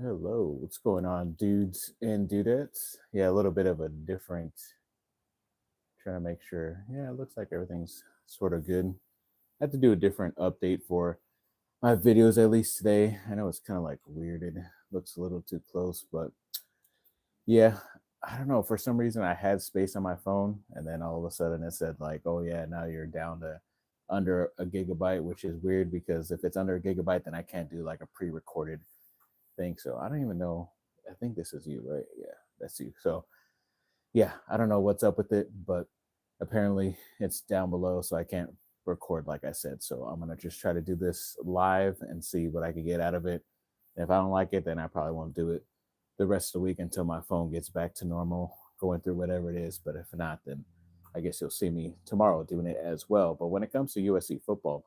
Hello, what's going on, dudes and dudettes? Yeah, a little bit of a different, trying to make sure. Yeah, it looks like everything's sort of good. I have to do a different update for my videos at least today. I know it's kind of like weird. It looks a little too close, but yeah, I don't know. For some reason, I had space on my phone, and then all of a sudden it said, like, oh, yeah, now you're down to under a gigabyte, which is weird because if it's under a gigabyte, then I can't do like a pre recorded thing. So I don't even know. I think this is you, right? Yeah, that's you. So yeah, I don't know what's up with it, but apparently it's down below, so I can't record like I said. So I'm gonna just try to do this live and see what I can get out of it. And if I don't like it, then I probably won't do it the rest of the week until my phone gets back to normal, going through whatever it is. But if not, then I guess you'll see me tomorrow doing it as well. But when it comes to USC football,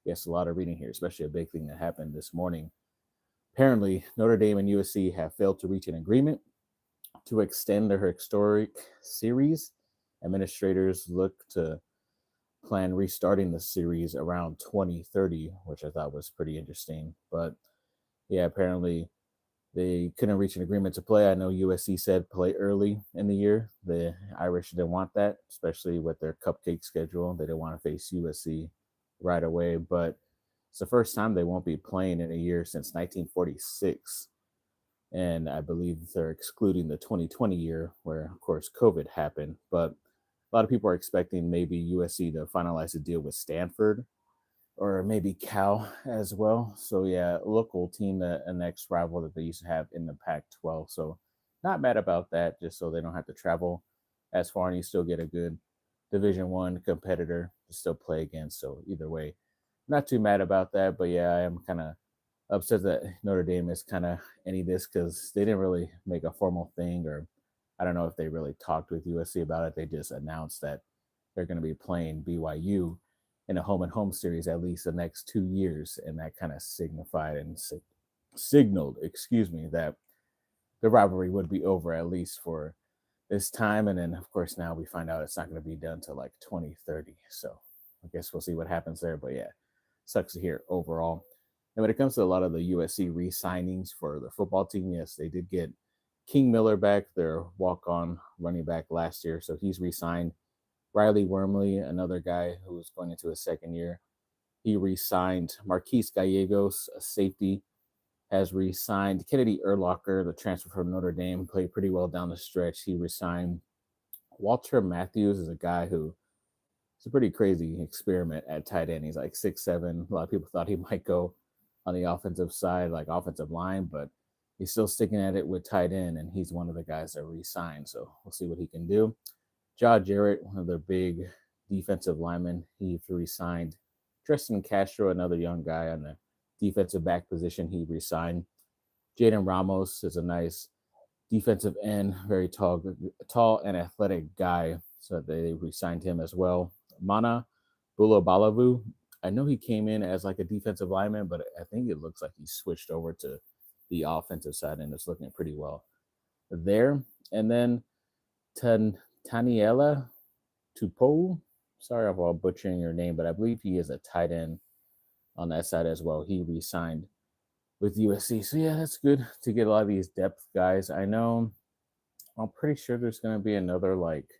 yes, a lot of reading here, especially a big thing that happened this morning. Apparently, Notre Dame and USC have failed to reach an agreement to extend their historic series. Administrators look to plan restarting the series around 2030, which I thought was pretty interesting. But yeah, apparently they couldn't reach an agreement to play. I know USC said play early in the year. The Irish didn't want that, especially with their cupcake schedule. They didn't want to face USC right away. But it's the first time they won't be playing in a year since 1946, and I believe they're excluding the 2020 year where of course COVID happened. But a lot of people are expecting maybe USC to finalize a deal with Stanford or maybe Cal as well. So yeah, local team, a next rival that they used to have in the Pac-12. So not mad about that, just so they don't have to travel as far and you still get a good Division 1 competitor to still play against. So either way, not too mad about that. But yeah, I am kind of upset that Notre Dame is kind of any this because they didn't really make a formal thing, or I don't know if they really talked with USC about it. They just announced that they're going to be playing BYU in a home and home series at least the next 2 years, and that kind of signified and signaled, excuse me, that the rivalry would be over at least for this time. And then of course now we find out it's not going to be done till like 2030. So I guess we'll see what happens there. But yeah, sucks to hear overall. And when it comes to a lot of the USC re-signings for the football team, yes, they did get King Miller back, their walk-on running back last year, so he's re-signed. Riley Wormley, another guy who was going into his second year, he re-signed. Marquise Gallegos, a safety, has re-signed. Kennedy Erlocker, the transfer from Notre Dame, played pretty well down the stretch. He re-signed. Walter Matthews is a guy who it's a pretty crazy experiment at tight end. He's like 6'7". A lot of people thought he might go on the offensive side, like offensive line, but he's still sticking at it with tight end, and he's one of the guys that re-signed. So we'll see what he can do. Jaw Jarrett, one of their big defensive linemen, he re-signed. Tristan Castro, another young guy on the defensive back position, he re-signed. Jaden Ramos is a nice defensive end, very tall and athletic guy. So they re-signed him as well. Mana Bulabalavu, I know he came in as like a defensive lineman, but I think it looks like he switched over to the offensive side and is looking pretty well there. And then Taniela Tupou, sorry if I'm butchering your name, but I believe he is a tight end on that side as well. He re-signed with USC. So yeah, that's good to get a lot of these depth guys. I know I'm pretty sure there's going to be another like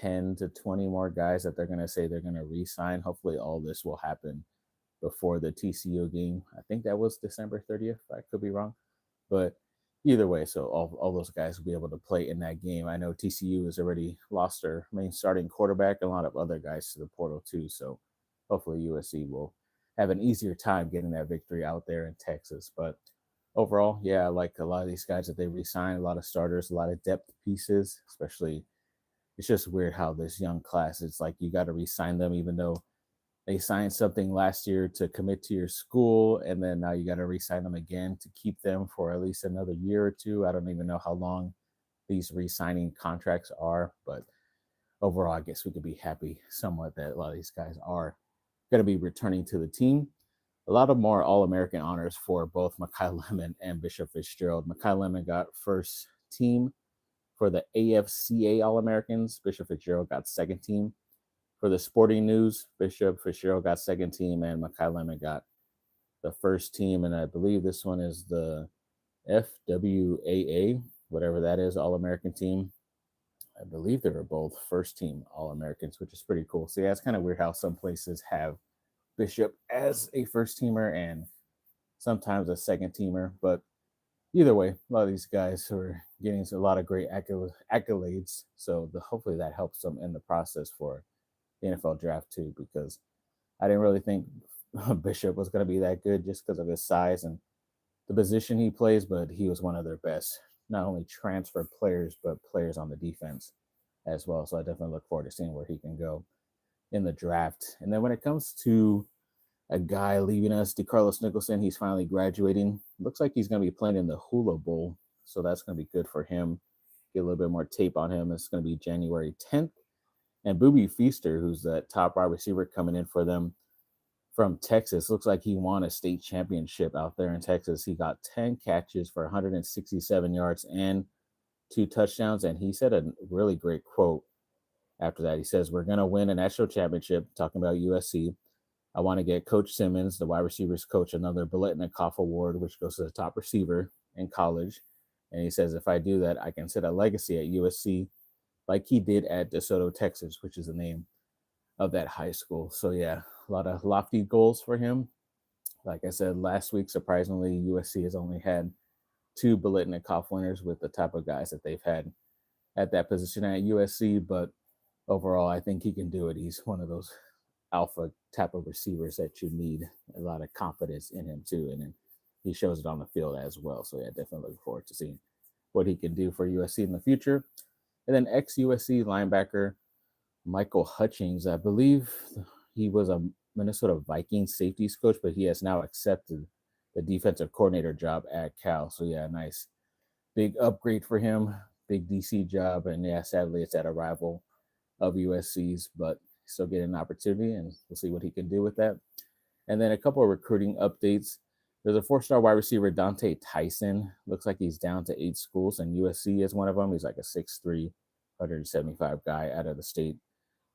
10 to 20 more guys that they're going to say they're going to re-sign. Hopefully all this will happen before the TCU game. I think that was December 30th. I could be wrong. But either way, so all those guys will be able to play in that game. I know TCU has already lost their main starting quarterback and a lot of other guys to the portal too. So hopefully USC will have an easier time getting that victory out there in Texas. But overall, yeah, I like a lot of these guys that they re-signed, a lot of starters, a lot of depth pieces, especially it's just weird how this young class, it's like you got to re-sign them even though they signed something last year to commit to your school, and then now you got to re-sign them again to keep them for at least another year or two. I don't even know how long these re-signing contracts are, but overall, I guess we could be happy somewhat that a lot of these guys are going to be returning to the team. A lot of more All-American honors for both Makai Lemon and Bishop Fitzgerald. Makai Lemon got first team for the AFCA All-Americans. Bishop Fitzgerald got second team. For the Sporting News, Bishop Fitzgerald got second team, and Makai Lemon got the first team. And I believe this one is the FWAA, whatever that is, All American team. I believe they were both first team All Americans, which is pretty cool. So yeah, it's kind of weird how some places have Bishop as a first teamer and sometimes a second teamer. But either way, a lot of these guys are getting a lot of great accolades. So hopefully that helps them in the process for the NFL draft too, because I didn't really think Bishop was going to be that good just because of his size and the position he plays, but he was one of their best, not only transfer players, but players on the defense as well. So I definitely look forward to seeing where he can go in the draft. And then when it comes to a guy leaving us, DeCarlos Nicholson, he's finally graduating. Looks like he's going to be playing in the Hula Bowl. So that's going to be good for him. Get a little bit more tape on him. It's going to be January 10th. And Booby Feaster, who's the top wide receiver coming in for them from Texas, looks like he won a state championship out there in Texas. He got 10 catches for 167 yards and 2 touchdowns. And he said a really great quote after that. He says, "We're going to win a national championship," talking about USC. "I want to get Coach Simmons, the wide receivers coach, another Biletnikoff Award, which goes to the top receiver in college." And he says, "If I do that, I can set a legacy at USC like he did at DeSoto, Texas," which is the name of that high school. So yeah, a lot of lofty goals for him. Like I said last week, surprisingly, USC has only had 2 Biletnikoff winners with the type of guys that they've had at that position at USC. But overall, I think he can do it. He's one of those alpha type of receivers that you need a lot of confidence in him too, and then he shows it on the field as well. So yeah, definitely looking forward to seeing what he can do for USC in the future. And then ex-USC linebacker Michael Hutchings, I believe he was a Minnesota Vikings safeties coach, but he has now accepted the defensive coordinator job at Cal. So yeah, nice big upgrade for him, big DC job, and yeah, sadly it's at a rival of USC's, but still getting an opportunity, and we'll see what he can do with that. And then a couple of recruiting updates. There's a 4-star wide receiver, Dante Tyson. Looks like he's down to 8 schools, and USC is one of them. He's like a 6'3", 175 guy out of the state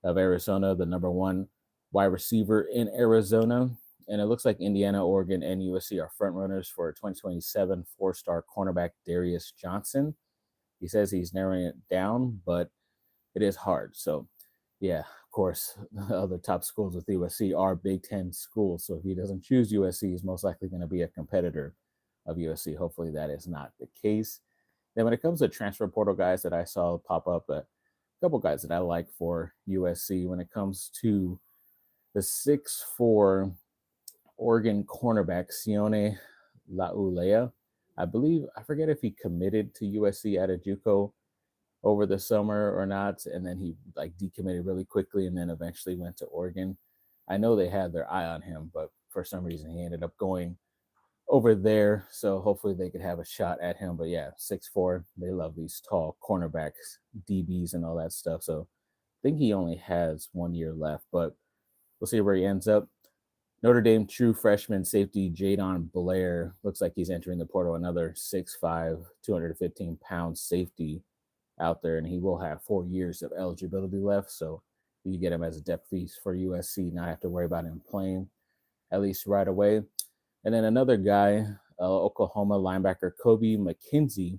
of Arizona, the number 1 wide receiver in Arizona. And it looks like Indiana, Oregon, and USC are front runners for 2027 4-star cornerback Darius Johnson. He says he's narrowing it down, but it is hard. So yeah, of course, the other top schools with USC are Big Ten schools. So if he doesn't choose USC, he's most likely going to be a competitor of USC. Hopefully that is not the case. Then when it comes to transfer portal guys that I saw pop up, a couple guys that I like for USC when it comes to the 6'4" Oregon cornerback, Sione Laulea. I believe, I forget if he committed to USC at a JUCO over the summer or not, and then he like decommitted really quickly and then eventually went to Oregon. I know they had their eye on him, but for some reason he ended up going over there. So hopefully they could have a shot at him. But yeah, 6'4", they love these tall cornerbacks, DBs, and all that stuff. So I think he only has 1 year left, but we'll see where he ends up. Notre Dame true freshman safety Jadon Blair looks like he's entering the portal, another 6'5", 215-pound safety out there, and he will have 4 years of eligibility left. So you get him as a depth piece for USC, not have to worry about him playing at least right away. And then another guy, Oklahoma linebacker Kobe McKenzie,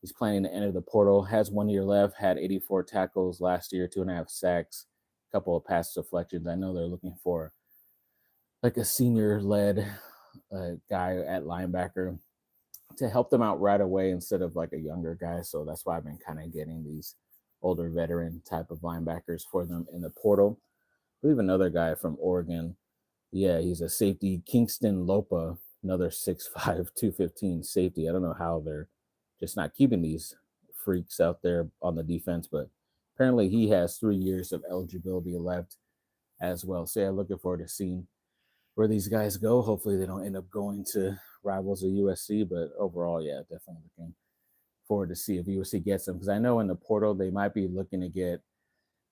he's planning to enter the portal, has 1 year left, had 84 tackles last year, 2.5 sacks, a couple of pass deflections. I know they're looking for like a senior-led guy at linebacker to help them out right away instead of like a younger guy. So that's why I've been kind of getting these older veteran type of linebackers for them in the portal. I believe another guy from Oregon. Yeah, he's a safety, Kingston Lopa, another 6'5", 215 safety. I don't know how they're just not keeping these freaks out there on the defense, but apparently he has 3 years of eligibility left as well. So yeah, looking forward to seeing where these guys go. Hopefully they don't end up going to rivals of USC, but overall, yeah, definitely looking forward to see if USC gets them, because I know in the portal they might be looking to get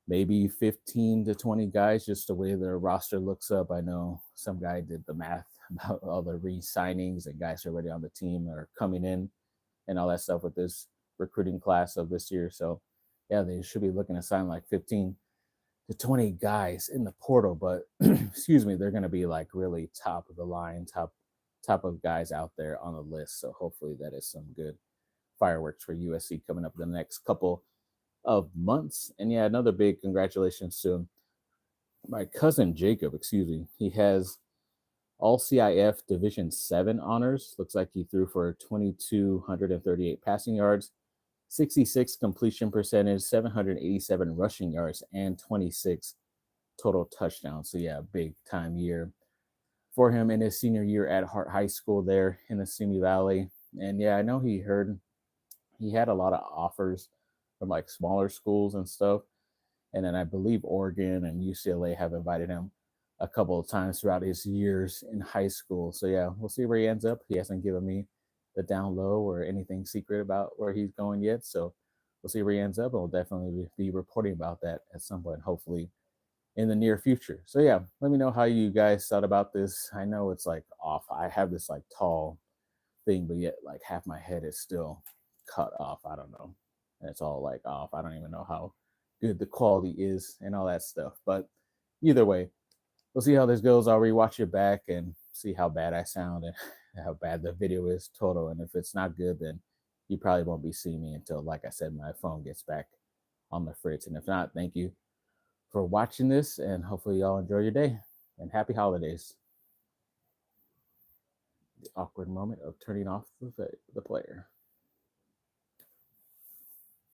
maybe 15 to 20 guys, just the way their roster looks up. I know some guy did the math about all the re-signings and guys already on the team are coming in and all that stuff with this recruiting class of this year. So yeah, they should be looking to sign like 15 to 20 guys in the portal, but excuse me, they're going to be like really top of the line, top type of guys out there on the list. So hopefully that is some good fireworks for USC coming up in the next couple of months. And yeah, another big congratulations to my cousin Jacob. Excuse me. He has all CIF Division 7 honors. Looks like he threw for 2,238 passing yards, 66 completion percentage, 787 rushing yards, and 26 total touchdowns. So yeah, big time year for him in his senior year at Hart High School there in the Simi Valley. And yeah, I know he had a lot of offers from like smaller schools and stuff. And then I believe Oregon and UCLA have invited him a couple of times throughout his years in high school. So yeah, we'll see where he ends up. He hasn't given me the down low or anything secret about where he's going yet. So we'll see where he ends up. And we'll definitely be reporting about that at some point, hopefully in the near future. So yeah, let me know how you guys thought about this. I know it's like off. I have this like tall thing, but yet like half my head is still cut off. I don't know. And it's all like off. I don't even know how good the quality is and all that stuff. But either way, we'll see how this goes. I'll rewatch it back and see how bad I sound and how bad the video is total. And if it's not good, then you probably won't be seeing me until, like I said, my phone gets back on the fritz. And if not, thank you for watching this, and hopefully y'all enjoy your day and happy holidays. The awkward moment of turning off the player.